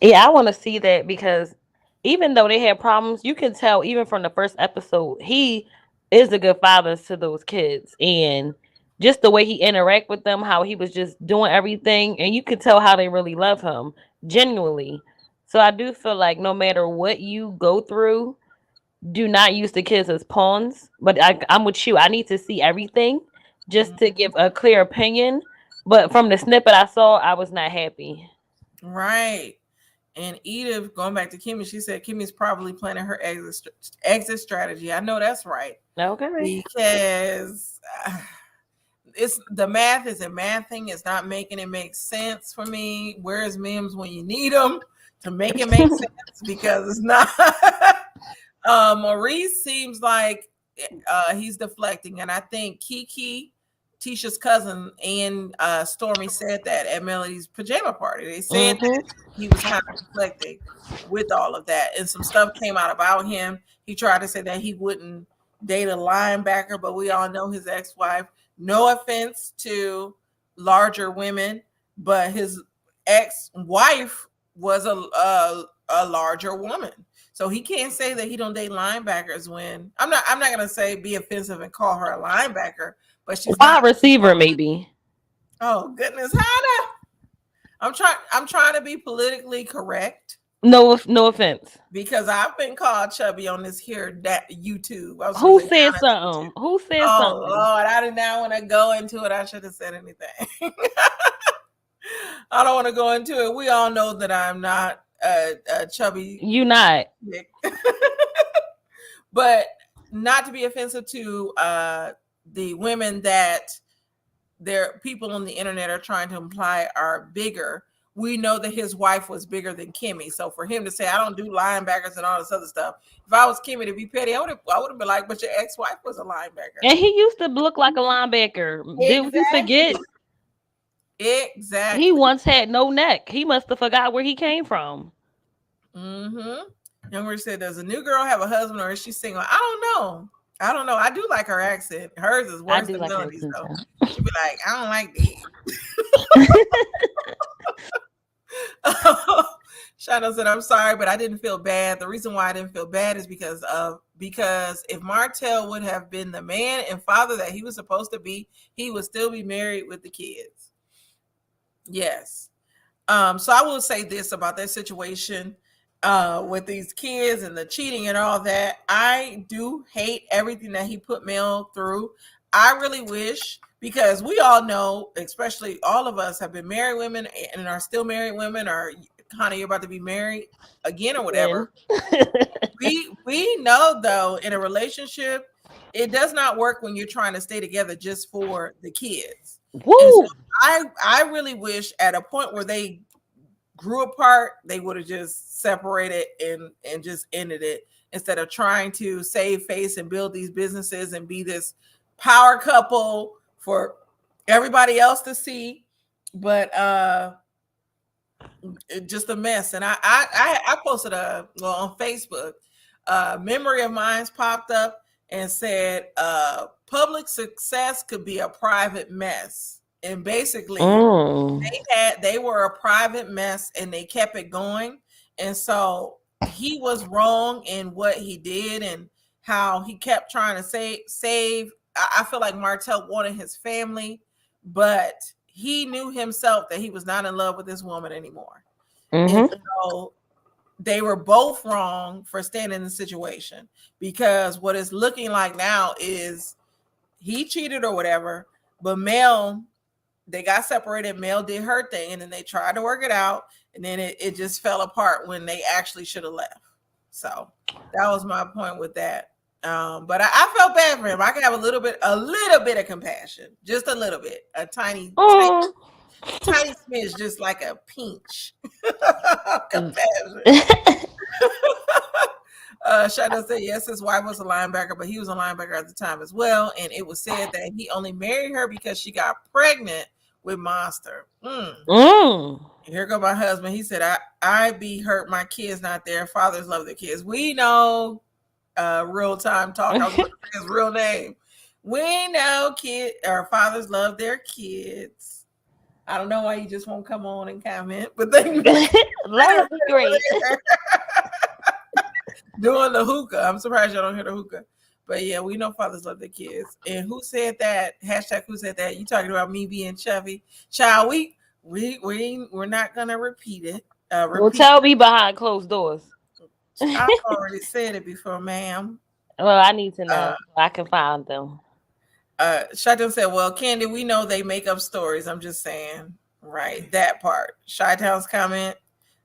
Speaker 2: Yeah, I want to see that, because even though they had problems, you can tell even from the first episode, he is a good father to those kids, and just the way he interact with them, how he was just doing everything, and you could tell how they really love him genuinely. So I do feel like no matter what you go through, do not use the kids as pawns. But I'm with you. I need to see everything just to give a clear opinion. But from the snippet I saw, I was not happy.
Speaker 1: Right. And Edith, going back to Kimmy, she said Kimmy's probably planning her exit strategy. I know that's right,
Speaker 2: Okay.
Speaker 1: because it's the math isn't mathing. It's not making it make sense for me. Where's Mims when you need them to make it make sense? Because it's not. Maurice seems like he's deflecting, and I think Kiki, Tisha's cousin, and Stormy said that at Melody's pajama party. They said
Speaker 2: Mm-hmm.
Speaker 1: that he was kind of deflecting with all of that, and some stuff came out about him. He tried to say that he wouldn't date a linebacker, but we all know his ex-wife. No offense to larger women, but his ex-wife was a larger woman. So he can't say that he don't date linebackers. When I'm not gonna say be offensive and call her a linebacker, but she's not.
Speaker 2: Wide receiver, maybe.
Speaker 1: Oh goodness, Hannah. I'm trying to be politically correct,
Speaker 2: No, no offense.
Speaker 1: because I've been called chubby on this here that YouTube. I was gonna
Speaker 2: Who
Speaker 1: say
Speaker 2: said
Speaker 1: Hannah's
Speaker 2: something?
Speaker 1: YouTube.
Speaker 2: Who said
Speaker 1: Oh
Speaker 2: something?
Speaker 1: Lord, I did not want to go into it. I should have said anything. I don't want to go into it. We all know that I'm not a chubby,
Speaker 2: You not.
Speaker 1: but not to be offensive to the women that their people on the internet are trying to imply are bigger. we know that his wife was bigger than Kimmy. So for him to say, I don't do linebackers and all this other stuff, if I was Kimmy to be petty, I would have been like, but your ex-wife was a linebacker.
Speaker 2: And he used to look like a linebacker. Did we forget?
Speaker 1: Exactly.
Speaker 2: He once had no neck. He must have forgot where he came from.
Speaker 1: Younger said, does a new girl have a husband or is she single? I don't know. I do like her accent. Hers is worse than
Speaker 2: like
Speaker 1: Melody's, though. She'd be like, I don't like these. Shadow said, I'm sorry, but I didn't feel bad. The reason why I didn't feel bad is because if Martell would have been the man and father that he was supposed to be, he would still be married with the kids. Yes. So I will say this about that situation with these kids and the cheating and all that. I do hate everything that he put Mel through. I really wish, because we all know, especially all of us have been married women and are still married women, or kind of you're about to be married again or whatever. we know, though, in a relationship, it does not work when you're trying to stay together just for the kids. So I really wish at a point where they grew apart, they would have just separated and just ended it, instead of trying to save face and build these businesses and be this power couple for everybody else to see. But just a mess. And I posted on Facebook, memory of mine's popped up and said public success could be a private mess. And basically they were a private mess and they kept it going. And so he was wrong in what he did and how he kept trying to save. I feel like Martell wanted his family, but he knew himself that he was not in love with this woman anymore. And so they were both wrong for staying in the situation, because what it's looking like now is he cheated or whatever, but Mel, they got separated. Mel did her thing, and then they tried to work it out, and then it just fell apart when they actually should have left. So that was my point with that. But I felt bad for him. I could have a little bit of compassion, just a little bit, a tiny smidge, just like a pinch compassion. Shadow said, yes, his wife was a linebacker, but he was a linebacker at the time as well. And it was said that he only married her because she got pregnant with Monster. Here go my husband. He said, I be hurt my kids not there. Fathers love their kids. We know, real time talk. I was looking for his real name. We know fathers love their kids. I don't know why you just won't come on and comment, but thank you.
Speaker 2: That was great.
Speaker 1: Doing the hookah. I'm surprised y'all don't hear the hookah. But yeah, we know fathers love their kids. And who said that? Hashtag who said that? You talking about me being chubby? Child, we're not gonna repeat it.
Speaker 2: Well, tell me behind closed doors.
Speaker 1: I've already said it before, ma'am.
Speaker 2: Well, I need to know so I can find them.
Speaker 1: Chi-Town said, well, Candy, we know they make up stories. I'm just saying, right, that part. Chi-Town's comment,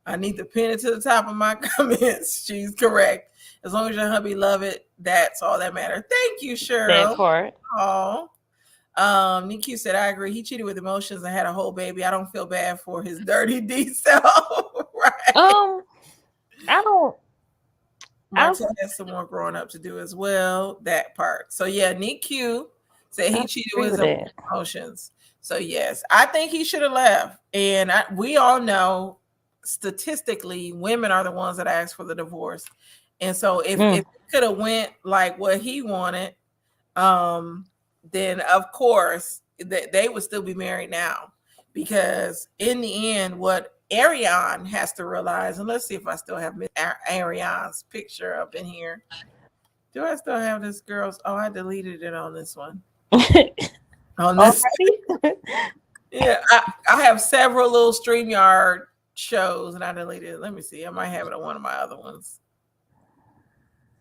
Speaker 1: I need to pin it to the top of my comments. She's correct. As long as your hubby love it, that's all that matters. Thank you, Cheryl.
Speaker 2: That part.
Speaker 1: Oh. Niku said, I agree. He cheated with emotions and had a whole baby. I don't feel bad for his dirty D self. Right.
Speaker 2: I don't.
Speaker 1: Martell has some more growing up to do as well. That part. So yeah, Niku said he cheated with his emotions. So yes, I think he should have left. And we all know, statistically, women are the ones that ask for the divorce. And so if it could have went like what he wanted, then of course they would still be married now. Because in the end, what Ariane has to realize, and let's see if I still have Ariane's picture up in here. Do I still have this girl's? Oh, I deleted it on this one. On this, yeah, I have several little StreamYard shows, and I deleted it. Let me see. I might have it on one of my other ones.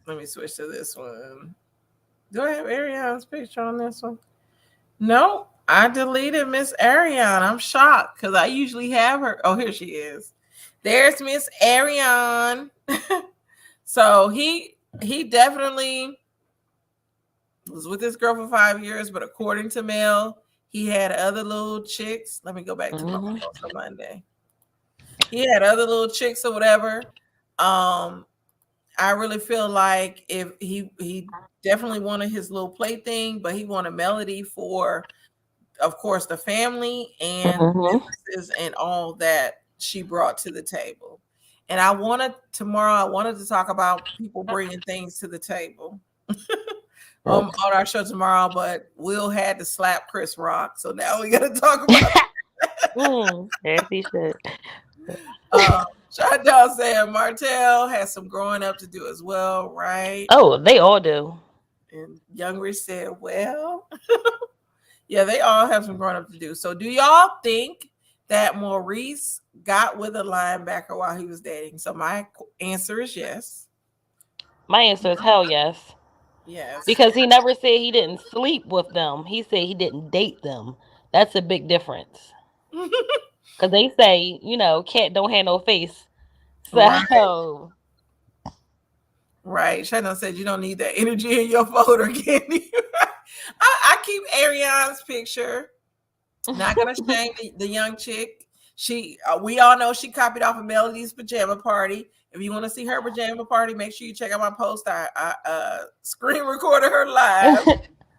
Speaker 1: Let me switch to this one. Do I have Ariane's picture on this one? No, I deleted Miss Ariane. I'm shocked because I usually have her. Oh, here she is. There's Miss Ariane. So he definitely was with this girl for 5 years, but according to Mel, he had other little chicks. Let me go back to my post on Monday. he had other little chicks or whatever. I really feel like if he definitely wanted his little plaything, but he wanted Melody for, of course, the family and businesses and all that she brought to the table. And I wanted to talk about people bringing things to the table on our show tomorrow, but Will had to slap Chris Rock, so now we got to talk about
Speaker 2: As he should.
Speaker 1: Chantal said Martell has some growing up to do as well, right?
Speaker 2: Oh, they all do.
Speaker 1: And Young Rich said, well, yeah, they all have some growing up to do. So do y'all think that Maurice got with a linebacker while he was dating? So my answer is yes.
Speaker 2: My answer is hell yes.
Speaker 1: Yes.
Speaker 2: Because he never said he didn't sleep with them. He said he didn't date them. That's a big difference. Because they say, cat don't have no face. So.
Speaker 1: Right. Shannon said you don't need that energy in your folder, can you? I keep Ariane's picture. Not gonna shame the young chick. We all know she copied off of Melody's pajama party. If you want to see her pajama party, make sure you check out my post. I screen recorded her live,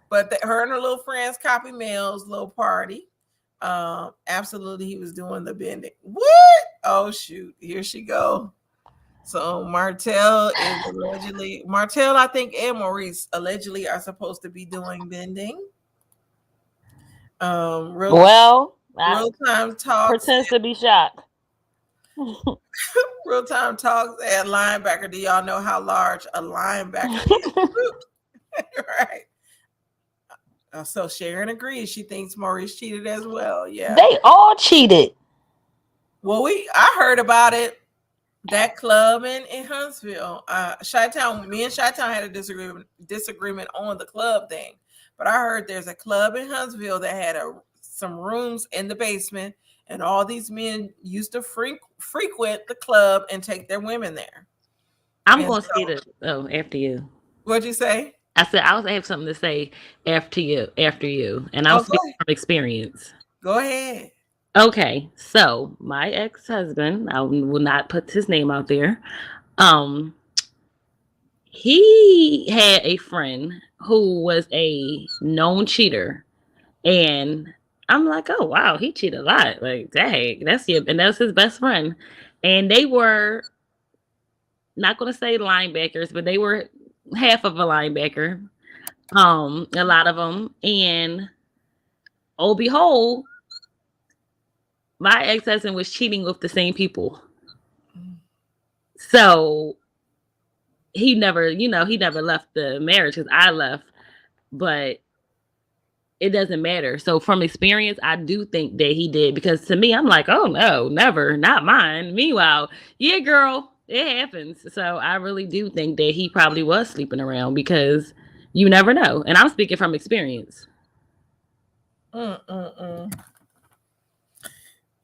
Speaker 1: but her and her little friends copied Mel's little party. Absolutely, he was doing the bending. What? Oh shoot! Here she go. So Martell, I think, and Maurice allegedly are supposed to be doing bending. Real time talks.
Speaker 2: Pretends to be shocked.
Speaker 1: Real time talks at linebacker. Do y'all know how large a linebacker is? Right. So Sharon agrees. She thinks Maurice cheated as well. Yeah,
Speaker 2: they all cheated.
Speaker 1: Well, I heard about it. That club in Huntsville. Chi-Town, me and Chi-Town had a disagreement on the club thing. But I heard there's a club in Huntsville that had some rooms in the basement, and all these men used to frequent the club and take their women there.
Speaker 2: I'm going to say this after you.
Speaker 1: What'd you say?
Speaker 2: I said I have something to say after you, and I'll speak from experience.
Speaker 1: Go ahead.
Speaker 2: Okay, so my ex-husband, I will not put his name out there. He had a friend who was a known cheater, and I'm like, oh wow, he cheated a lot. Like, dang, and that was his best friend, and they were not going to say linebackers, but they were half of a linebacker, a lot of them, and oh behold, my ex-husband was cheating with the same people. So he never left the marriage because I left, but it doesn't matter. So from experience, I do think that he did, because to me, I'm like, oh no, never, not mine. Meanwhile, yeah, girl, it happens. So I really do think that he probably was sleeping around, because you never know. And I'm speaking from experience.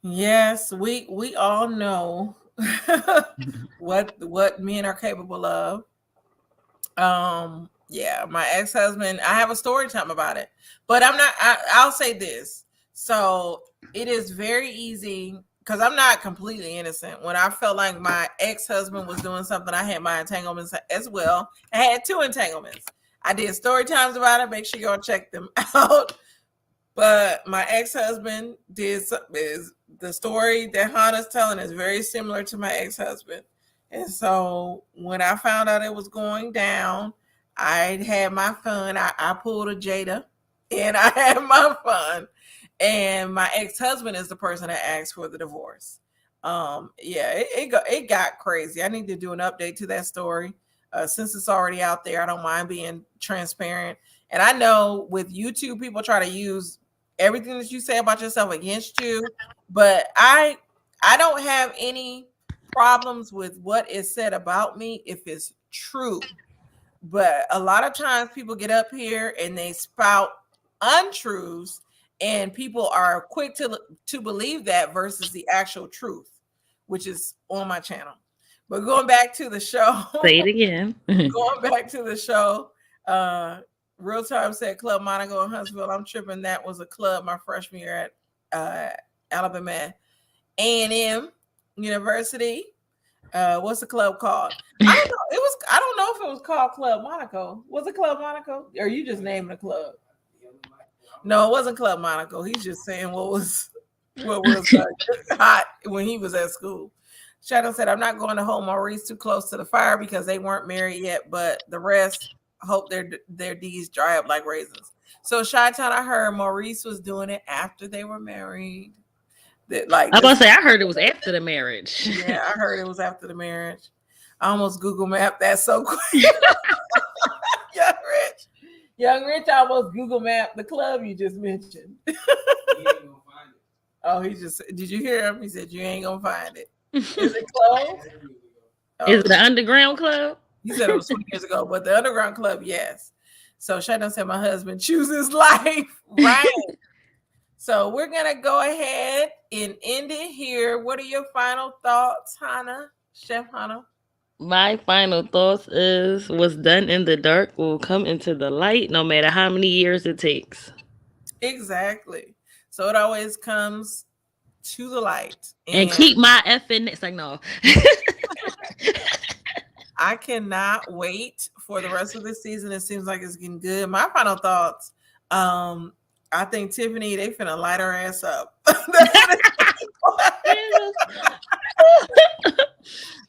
Speaker 1: Yes, we all know what men are capable of. Yeah, my ex-husband, I have a story time about it, but I'll say this. So it is very easy, because I'm not completely innocent. When I felt like my ex-husband was doing something, I had my entanglements as well. I had 2 entanglements. I did story times about it. Make sure y'all check them out. But my ex-husband is the story that Hannah's telling is very similar to my ex-husband. And so when I found out it was going down, I had my fun. I pulled a Jada and I had my fun. And my ex-husband is the person that asked for the divorce. It got crazy. I need to do an update to that story. Since it's already out there, I don't mind being transparent. And I know with YouTube, people try to use everything that you say about yourself against you, but I don't have any problems with what is said about me if it's true. But a lot of times people get up here and they spout untruths, and people are quick to believe that versus the actual truth, which is on my channel. But going back to the show.
Speaker 2: Say it again.
Speaker 1: Going back to the show. Real Time said Club Monaco in Huntsville. I'm tripping. That was a club my freshman year at Alabama A&M. University. What's the club called? I don't know. I don't know if it was called Club Monaco. Was it Club Monaco? Or are you just naming the club? No, it wasn't Club Monaco. He's just saying what was hot when he was at school. Shadow said, I'm not going to hold Maurice too close to the fire because they weren't married yet, but the rest hope their deeds dry up like raisins. So Chi-Town, I heard Maurice was doing it after they were married.
Speaker 2: I was gonna say, I heard it was after the marriage.
Speaker 1: Yeah, I heard it was after the marriage. I almost Google mapped that so quick. Young Rich almost Google mapped the club you just mentioned. He ain't gonna find it. Oh, did you hear him? He said you ain't gonna find it. Is it closed?
Speaker 2: Is it the underground club?
Speaker 1: He said it was 20 years ago, but the underground club, yes. So Shannon said my husband chooses life, right? So we're going to go ahead and end it here. What are your final thoughts, Hannah? Chef Hannah?
Speaker 2: My final thoughts is what's done in the dark will come into the light no matter how many years it takes.
Speaker 1: Exactly. So it always comes to the light.
Speaker 2: And keep my effing... It's like, no.
Speaker 1: I cannot wait for the rest of the season. It seems like it's getting good. My final thoughts... I think Tiffany, they finna light her ass up.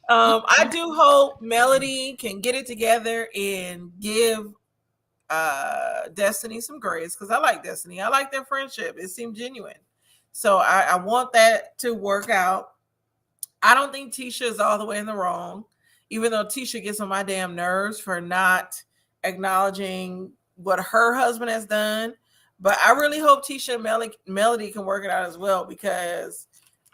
Speaker 1: I do hope Melody can get it together and give Destiny some grace because I like Destiny. I like their friendship. It seemed genuine. So I want that to work out. I don't think Tisha is all the way in the wrong, even though Tisha gets on my damn nerves for not acknowledging what her husband has done. But I really hope Tisha and Melody can work it out as well because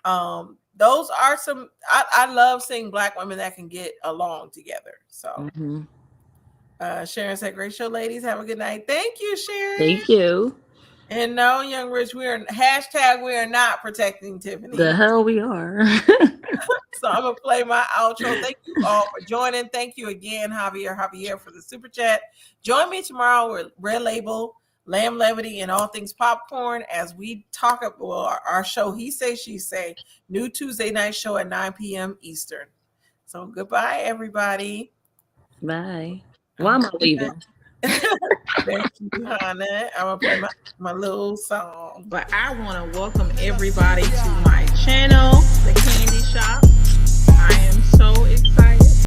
Speaker 1: those are some. I love seeing Black women that can get along together. So, Sharon said, "Great show, ladies. Have a good night." Thank you, Sharon.
Speaker 2: Thank you.
Speaker 1: And no, Young Rich, we are not protecting Tiffany.
Speaker 2: The hell we are.
Speaker 1: So I'm gonna play my outro. Thank you all for joining. Thank you again, Javier, for the super chat. Join me tomorrow with Red Label, Lamb Levity, and All Things Popcorn as we talk about our show, He Say, She Say, new Tuesday night show at 9 p.m. Eastern. So goodbye, everybody.
Speaker 2: Bye. Why am I leaving?
Speaker 1: Thank you, Hannah. I'm going to play my little song. But I want to welcome everybody to my channel, The Candy Shop. I am so excited.